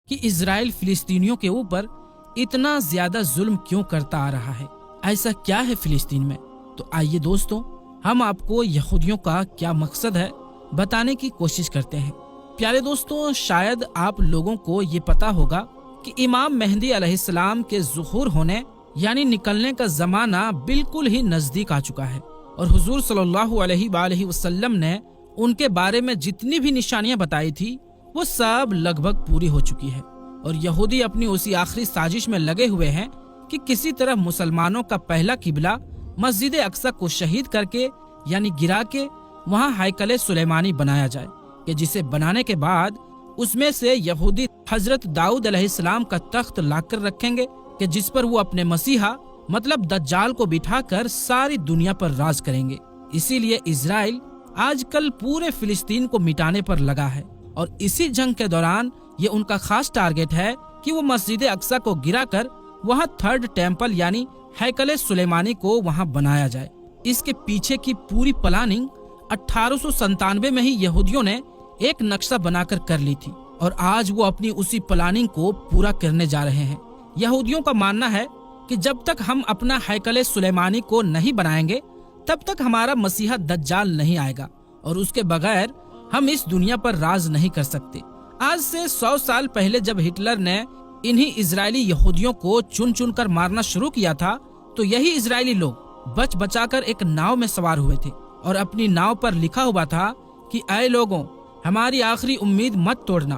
کہ इजराइल फिलिस्तीनियों के ऊपर इतना ज्यादा जुल्म क्यों करता आ रहा है। ऐसा क्या है फिलिस्तीन में? तो आइए दोस्तों, हम आपको यहूदियों का क्या मकसद है बताने की कोशिश करते हैं। प्यारे दोस्तों, शायद आप लोगों को ये पता होगा कि इमाम मेहदी अलैहिस्सलाम के ज़ुहूर होने यानी निकलने का जमाना बिल्कुल ही नजदीक आ चुका है और हुजूर सल्लल्लाहु अलैहि वसल्लम ने उनके बारे में जितनी भी निशानियां बताई थी वो सब लगभग पूरी हो चुकी है और यहूदी अपनी उसी आखिरी साजिश में लगे हुए हैं कि किसी तरह मुसलमानों का पहला किबला मस्जिद अक्सा को शहीद करके यानी गिरा के वहाँ हैकल सुलेमानी बनाया जाए कि जिसे बनाने के बाद उसमें से यहूदी हजरत दाऊद अलैहिस्सलाम का तख्त लाकर रखेंगे कि जिस पर वो अपने मसीहा मतलब दज्जाल को बिठाकर सारी दुनिया पर राज करेंगे। इसीलिए इजराइल आजकल पूरे फिलिस्तीन को मिटाने पर लगा है और इसी जंग के दौरान ये उनका खास टारगेट है कि वो मस्जिद अक्सा को गिराकर वहाँ थर्ड टेम्पल यानी हैकल सुलेमानी को वहाँ बनाया जाए। इसके पीछे की पूरी प्लानिंग 1897 में ही यहूदियों ने एक नक्शा बनाकर कर ली थी और आज वो अपनी उसी प्लानिंग को पूरा करने जा रहे हैं। यहूदियों का मानना है कि जब तक हम अपना हैकल सुलेमानी को नहीं बनाएंगे तब तक हमारा मसीहा दज्जाल नहीं आएगा और उसके बगैर हम इस दुनिया पर राज नहीं कर सकते। आज से 100 साल पहले जब हिटलर ने इन्हीं इजरायली यहूदियों को चुन चुन कर मारना शुरू किया था तो यही इजरायली लोग बच बचाकर एक नाव में सवार हुए थे और अपनी नाव पर लिखा हुआ था कि ऐ लोगों, हमारी आखिरी उम्मीद मत तोड़ना।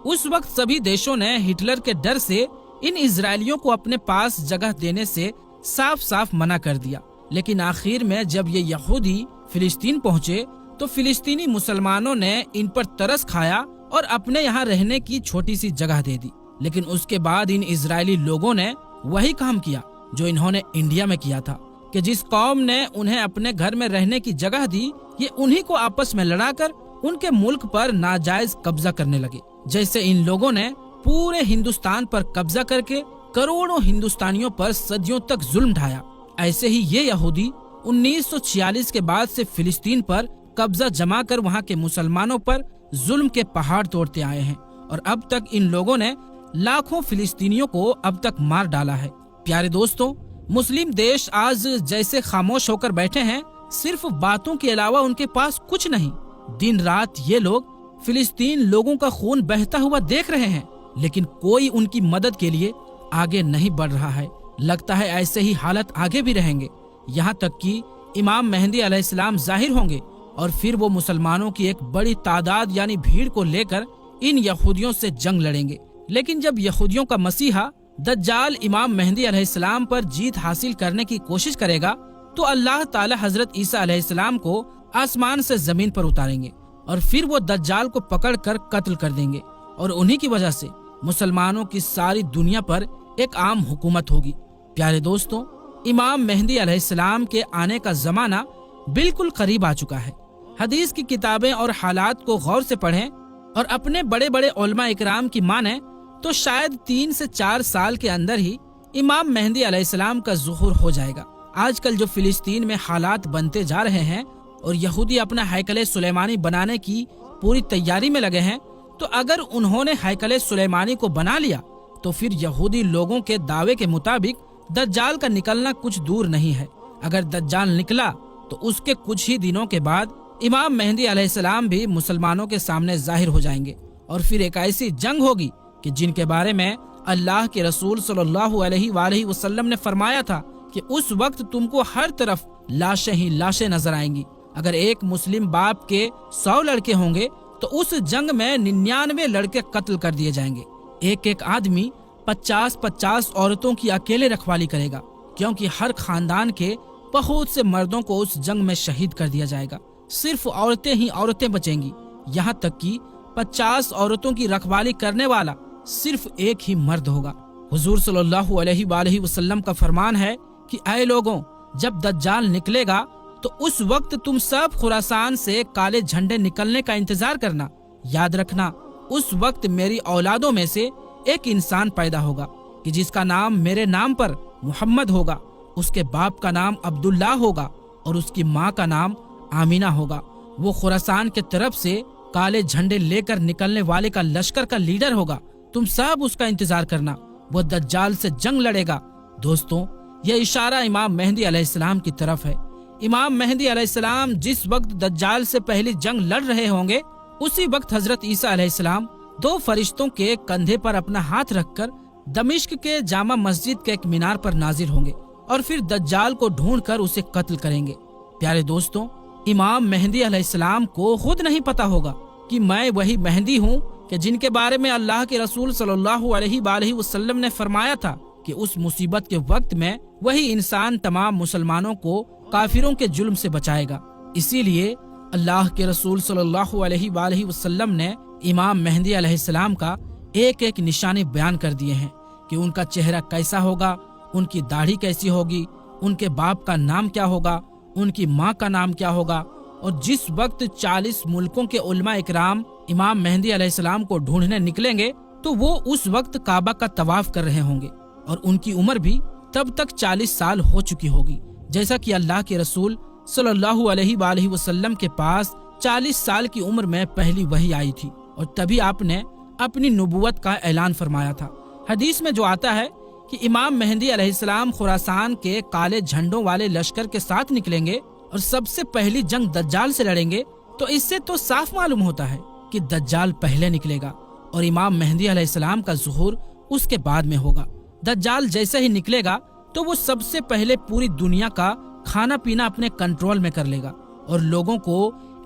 उस वक्त सभी देशों ने हिटलर के डर से इन इजरायलियों को अपने पास जगह देने से साफ साफ मना कर दिया, लेकिन आखिर में जब ये यहूदी फिलिस्तीन पहुँचे तो फिलिस्तीनी मुसलमानों ने इन पर तरस खाया और अपने यहाँ रहने की छोटी सी जगह दे दी। लेकिन उसके बाद इन इजरायली लोगों ने वही काम किया जो इन्होंने इंडिया में किया था कि जिस कौम ने उन्हें अपने घर में रहने की जगह दी, ये उन्हीं को आपस में लड़ाकर उनके मुल्क पर नाजायज कब्जा करने लगे। जैसे इन लोगों ने पूरे हिंदुस्तान पर कब्जा करके करोड़ों हिंदुस्तानियों पर सदियों तक जुल्म ढाया, ऐसे ही ये यहूदी 1946 के बाद से फिलिस्तीन पर कब्जा जमा कर वहाँ के मुसलमानों पर जुल्म के पहाड़ तोड़ते आए हैं और अब तक इन लोगों ने लाखों फिलिस्तीनियों को अब तक मार डाला है। प्यारे दोस्तों, मुस्लिम देश आज जैसे खामोश होकर बैठे हैं, सिर्फ बातों के अलावा उनके पास कुछ नहीं। दिन रात ये लोग फिलिस्तीन लोगों का खून बहता हुआ देख रहे हैं, लेकिन कोई उनकी मदद के लिए आगे नहीं बढ़ रहा है। लगता है ऐसे ही हालत आगे भी रहेंगे, यहाँ तक कि इमाम मेहदी अलैहिस्सलाम जाहिर होंगे और फिर वो मुसलमानों की एक बड़ी तादाद यानी भीड़ को लेकर इन यहूदियों से जंग लड़ेंगे। लेकिन जब यहूदियों का मसीहा दज्जाल इमाम मेहदी अलैहिस्सलाम पर जीत हासिल करने की कोशिश करेगा तो अल्लाह ताला हजरत ईसा अलैहिस्सलाम को आसमान से जमीन पर उतारेंगे और फिर वो दज्जाल को पकड़कर कत्ल कर देंगे और उन्हीं की वजह से मुसलमानों की सारी दुनिया पर एक आम हुकूमत होगी। प्यारे दोस्तों, इमाम मेहदी अलैहिस्सलाम के आने का जमाना बिल्कुल करीब आ चुका है। हदीस की किताबें और हालात को गौर से पढ़ें और अपने बड़े बड़े उलमा इकराम की माने तो शायद 3 से 4 साल के अंदर ही इमाम मेहदी अलैहिस्सलाम का ज़ुहूर हो जाएगा। आजकल जो फिलिस्तीन में हालात बनते जा रहे हैं और यहूदी अपना हैकल सुलेमानी बनाने की पूरी तैयारी में लगे हैं, तो अगर उन्होंने हैकल सुलेमानी को बना लिया तो फिर यहूदी लोगों के दावे के मुताबिक दज्जाल का निकलना कुछ दूर नहीं है। अगर दज्जाल निकला तो उसके कुछ ही दिनों के बाद इमाम मेहदी अलैहिस्सलाम भी मुसलमानों के सामने जाहिर हो जाएंगे और फिर एक ऐसी जंग होगी कि जिनके बारे में अल्लाह के रसूल सल्लल्लाहु अलैहि वसल्लम ने फरमाया था कि उस वक्त तुमको हर तरफ लाशें ही लाशें नजर आएंगी। अगर एक मुस्लिम बाप के 100 लड़के होंगे तो उस जंग में 99 लड़के कत्ल कर दिए जाएंगे। एक एक आदमी 50-50 औरतों की अकेले रखवाली करेगा, क्योंकि हर खानदान के बहुत से मर्दों को उस जंग में शहीद कर दिया जाएगा। सिर्फ औरतें ही औरतें बचेंगी, यहाँ तक कि 50 औरतों की रखवाली करने वाला सिर्फ एक ही मर्द होगा। हुजूर सल्लल्लाहु अलैहि वसल्लम का फरमान है कि ऐ लोगों, जब दज्जाल निकलेगा तो उस वक्त तुम सब खुरासान से काले झंडे निकलने का इंतजार करना। याद रखना, उस वक्त मेरी औलादों में से एक इंसान पैदा होगा कि जिसका नाम मेरे नाम पर मोहम्मद होगा, उसके बाप का नाम अब्दुल्लाह होगा और उसकी माँ का नाम आमीना होगा। वो खुरासान के तरफ से काले झंडे लेकर निकलने वाले का लश्कर का लीडर होगा तुम सब उसका इंतजार करना, वो दज्जाल से जंग लड़ेगा। दोस्तों, यह इशारा इमाम मेहदी अलैहिस्सलाम की तरफ है। इमाम मेहदी अलैहिस्सलाम जिस वक्त दज्जाल से पहली जंग लड़ रहे होंगे, उसी वक्त हजरत ईसा अलैहिस्सलाम 2 फरिश्तों के कंधे पर अपना हाथ रखकर दमिश्क के जामा मस्जिद के एक मीनार पर नाजिर होंगे और फिर दज्जाल को ढूंढकर उसे कत्ल करेंगे। प्यारे दोस्तों, इमाम मेहदी अलैहिस्सलाम को खुद नहीं पता होगा कि मैं वही मेहदी हूँ कि जिनके बारे में अल्लाह के रसूल सल्लल्लाहु अलैहि वसल्लम ने फरमाया था कि उस मुसीबत के वक्त में वही इंसान तमाम मुसलमानों को काफिरों के जुल्म से बचाएगा। इसीलिए अल्लाह के रसूल सल्लल्लाहु अलैहि वसल्लम ने इमाम मेहदी अलैहिस्सलाम का एक एक निशानी बयान कर दिए हैं कि उनका चेहरा कैसा होगा, उनकी दाढ़ी कैसी होगी, उनके बाप का नाम क्या होगा, उनकी माँ का नाम क्या होगा। और जिस वक्त 40 मुल्कों के उलमा इकराम इमाम मेहदी अलैहिस्सलाम को ढूंढने निकलेंगे तो वो उस वक्त काबा का तवाफ कर रहे होंगे और उनकी उम्र भी तब तक 40 साल हो चुकी होगी। जैसा कि अल्लाह के रसूल सल्लल्लाहु अलैहि वसल्लम के पास 40 साल की उम्र में पहली वही आई थी और तभी आपने अपनी नबूवत का ऐलान फरमाया था। हदीस में जो आता है कि इमाम मेहदी अलैहिस्सलाम खुरासान के काले झंडों वाले लश्कर के साथ निकलेंगे और सबसे पहली जंग दज्जाल से लड़ेंगे, तो इससे तो साफ मालूम होता है कि दज्जाल पहले निकलेगा और इमाम मेहदी अलैहिस्सलाम का ज़ुहूर उसके बाद में होगा। दज्जाल जैसे ही निकलेगा तो वो सबसे पहले पूरी दुनिया का खाना पीना अपने कंट्रोल में कर लेगा और लोगों को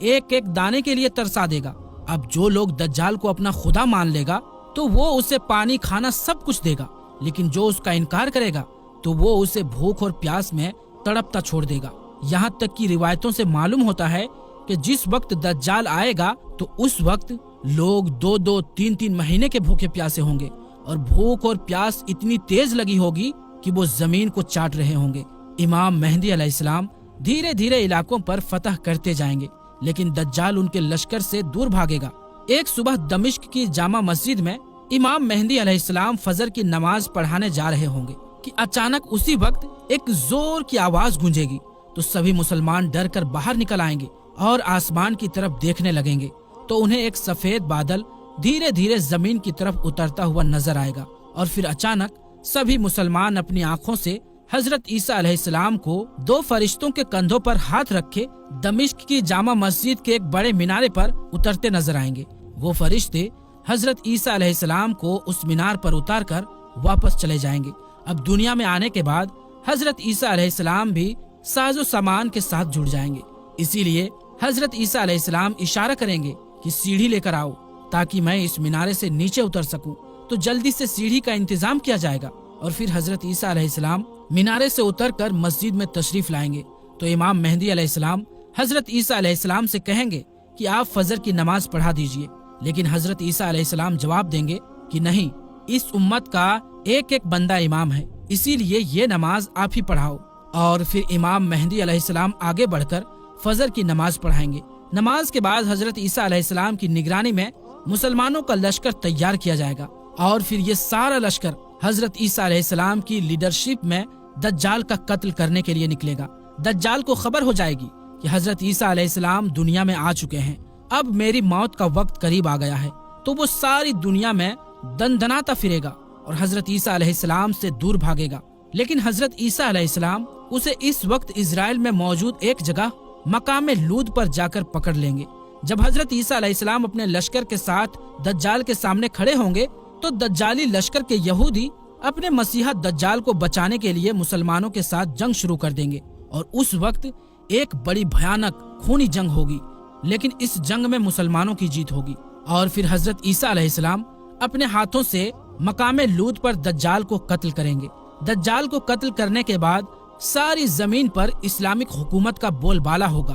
एक एक दाने के लिए तरसा देगा। अब जो लोग दज्जाल को अपना खुदा मान लेगा तो वो उसे पानी खाना सब कुछ देगा, लेकिन जो उसका इनकार करेगा तो वो उसे भूख और प्यास में तड़पता छोड़ देगा। यहाँ तक कि रिवायतों से मालूम होता है कि जिस वक्त दज्जाल आएगा तो उस वक्त लोग 2-2, 3-3 महीने के भूखे प्यासे होंगे और भूख और प्यास इतनी तेज लगी होगी कि वो जमीन को चाट रहे होंगे। इमाम मेहदी अलैहिस्सलाम धीरे धीरे इलाकों पर फतह करते जाएंगे, लेकिन दज्जाल उनके लश्कर से दूर भागेगा। एक सुबह दमिश्क की जामा मस्जिद में इमाम मेहदी अलैहिस्सलाम फजर की नमाज पढ़ाने जा रहे होंगे कि अचानक उसी वक्त एक जोर की आवाज गूंजेगी तो सभी मुसलमान डर कर बाहर निकल आएंगे और आसमान की तरफ देखने लगेंगे तो उन्हें एक सफेद बादल धीरे धीरे जमीन की तरफ उतरता हुआ नजर आएगा और फिर अचानक सभी मुसलमान अपनी आंखों से हजरत ईसा अलैहिस्सलाम को 2 फरिश्तों के कंधों पर हाथ रखे दमिश्क की जामा मस्जिद के एक बड़े मीनारे पर उतरते नजर आएंगे। वो फरिश्ते हजरत ईसा अलैहिस्सलाम को उस मीनार पर उतारकर वापस चले जाएंगे। अब दुनिया में आने के बाद हजरत ईसा अलैहिस्सलाम भी साजो सामान के साथ जुड़ जाएंगे। इसीलिए हजरत ईसा अलैहिस्सलाम इशारा करेंगे कि सीढ़ी लेकर आओ ताकि मैं इस मीनारे से नीचे उतर सकूं, तो जल्दी से सीढ़ी का इंतजाम किया जाएगा और फिर हजरत ईसा अलैहिस्सलाम मीनारे से उतरकर मस्जिद में तशरीफ लाएंगे। तो इमाम मेहदी अलैहिस्सलाम हजरत ईसा अलैहिस्सलाम से कहेंगे कि आप फजर की नमाज पढ़ा दीजिए, लेकिन हजरत ईसा अलैहिस्सलाम जवाब देंगे कि नहीं, इस उम्मत का एक एक बंदा इमाम है, इसीलिए ये नमाज आप ही पढ़ाओ। और फिर इमाम मेहदी अलैहिस्सलाम आगे बढ़कर फजर की नमाज पढ़ाएंगे। नमाज के बाद हजरत ईसा अलैहिस्सलाम की निगरानी में मुसलमानों का लश्कर तैयार किया जाएगा और फिर ये सारा लश्कर हजरत ईसा अलैहिस्सलाम की लीडरशिप में दज्जाल का कत्ल करने के लिए निकलेगा। दज्जाल को खबर हो जाएगी कि हजरत ईसा अलैहिस्सलाम दुनिया में आ चुके हैं, अब मेरी मौत का वक्त करीब आ गया है, तो वो सारी दुनिया में दंदनाता फिरेगा और हजरत ईसा अलैहिस्सलाम से दूर भागेगा। लेकिन हजरत ईसा अलैहिस्सलाम उसे इस वक्त इजराइल में मौजूद एक जगह मकाम लूद पर जाकर पकड़ लेंगे। जब हजरत ईसा अलैहिस्सलाम अपने लश्कर के साथ दज्जाल के सामने खड़े होंगे तो दज्जाली लश्कर के यहूदी अपने मसीहा दज्जाल को बचाने के लिए मुसलमानों के साथ जंग शुरू कर देंगे और उस वक्त एक बड़ी भयानक खूनी जंग होगी, लेकिन इस जंग में मुसलमानों की जीत होगी। और फिर हजरत ईसा अलैहिस्सलाम अपने हाथों से मकाम लूद पर दज्जाल को कत्ल करेंगे। दज्जाल को कत्ल करने के बाद सारी जमीन पर इस्लामिक हुकूमत का बोलबाला होगा।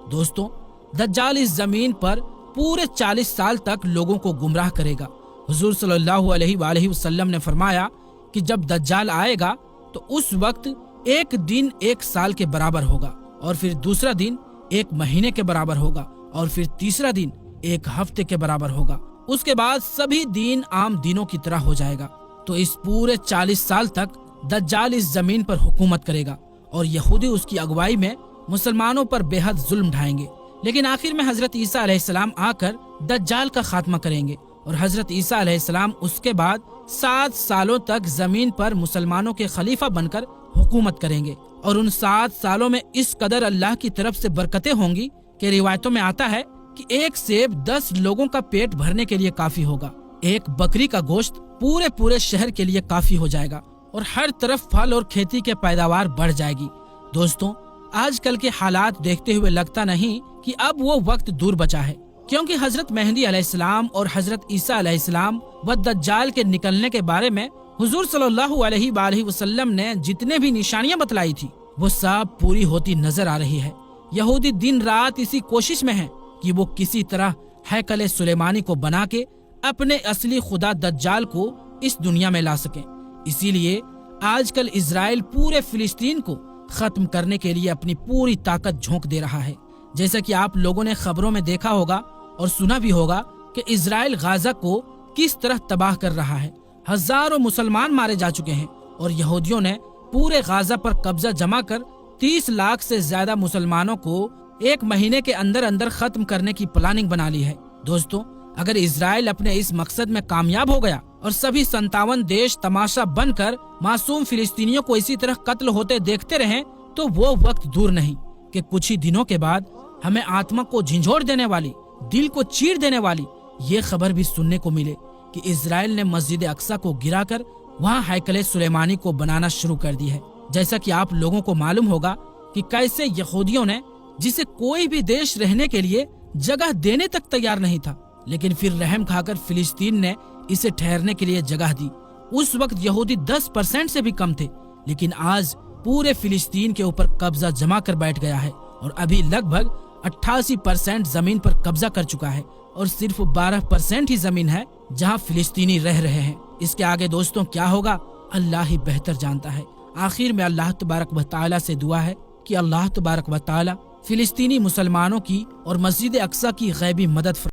दोस्तों, दज्जाल इस जमीन पर पूरे 40 साल तक लोगों को गुमराह करेगा। हुजूर सल्लल्लाहु अलैहि वसल्लम ने फरमाया कि जब दज्जाल आएगा तो उस वक्त एक दिन 1 साल के बराबर होगा और फिर दूसरा दिन 1 महीने के बराबर होगा और फिर तीसरा दिन 1 हफ्ते के बराबर होगा। उसके बाद सभी दिन आम दिनों की तरह हो जाएगा। तो इस पूरे 40 साल तक दज्जाल इस जमीन पर हुकूमत करेगा और यहूदी उसकी अगुवाई में मुसलमानों पर बेहद जुल्म ढाएंगे। लेकिन आखिर में हजरत ईसा अलैहिस्सलाम आकर दज्जाल का खात्मा करेंगे اور حضرت عیسیٰ علیہ السلام اس کے بعد 7 سالوں تک زمین پر مسلمانوں کے خلیفہ بن کر حکومت کریں گے، اور ان 7 سالوں میں اس قدر اللہ کی طرف سے برکتیں ہوں گی کہ روایتوں میں آتا ہے کہ ایک سیب 10 لوگوں کا پیٹ بھرنے کے لیے کافی ہوگا، ایک بکری کا گوشت پورے شہر کے لیے کافی ہو جائے گا، اور ہر طرف پھل اور کھیتی کے پیداوار بڑھ جائے گی۔ دوستوں، آج کل کے حالات دیکھتے ہوئے لگتا نہیں کہ اب وہ وقت دور بچا ہے، کیونکہ حضرت مہدی علیہ السلام اور حضرت عیسیٰ علیہ السلام و دجال کے نکلنے کے بارے میں حضور صلی اللہ علیہ وآلہ وسلم نے جتنے بھی نشانیاں بتلائی تھی وہ سب پوری ہوتی نظر آ رہی ہے۔ یہودی دن رات اسی کوشش میں ہیں کہ وہ کسی طرح ہیکل سلیمانی کو بنا کے اپنے اصلی خدا دجال کو اس دنیا میں لا سکیں۔ اسی لیے آج کل اسرائیل پورے فلسطین کو ختم کرنے کے لیے اپنی پوری طاقت جھونک دے رہا ہے۔ جیسا کہ آپ لوگوں نے خبروں میں دیکھا ہوگا اور سنا بھی ہوگا کہ اسرائیل غزہ کو کس طرح تباہ کر رہا ہے، ہزاروں مسلمان مارے جا چکے ہیں، اور یہودیوں نے پورے غزہ پر قبضہ جما کر 30 لاکھ سے زیادہ مسلمانوں کو ایک مہینے کے اندر اندر ختم کرنے کی پلاننگ بنا لی ہے۔ دوستوں، اگر اسرائیل اپنے اس مقصد میں کامیاب ہو گیا اور سبھی 57 دیش تماشا بن کر معصوم فلسطینیوں کو اسی طرح قتل ہوتے دیکھتے رہیں، تو وہ وقت دور نہیں کہ کچھ ہی دنوں کے بعد ہمیں آتما کو جھنجھوڑ دینے والی، دل کو چیر دینے والی یہ خبر بھی سننے کو ملے کہ اسرائیل نے مسجد اقصی کو گرا کر وہاں ہیکل سلیمانی کو بنانا شروع کر دی ہے۔ جیسا کہ آپ لوگوں کو معلوم ہوگا کہ کیسے یہودیوں نے، جسے کوئی بھی دیش رہنے کے لیے جگہ دینے تک تیار نہیں تھا، لیکن پھر رحم کھا کر فلسطین نے اسے ٹھہرنے کے لیے جگہ دی۔ اس وقت یہودی 10% سے بھی کم تھے، لیکن آج پورے فلسطین کے اوپر قبضہ جما کر بیٹھ گیا ہے، اور ابھی لگ بھگ 88% زمین پر قبضہ کر چکا ہے، اور صرف 12% ہی زمین ہے جہاں فلسطینی رہ رہے ہیں۔ اس کے آگے دوستوں کیا ہوگا اللہ ہی بہتر جانتا ہے۔ آخر میں اللہ تبارک و تعالی سے دعا ہے کہ اللہ تبارک و تعالی فلسطینی مسلمانوں کی اور مسجد اقصی کی غیبی مدد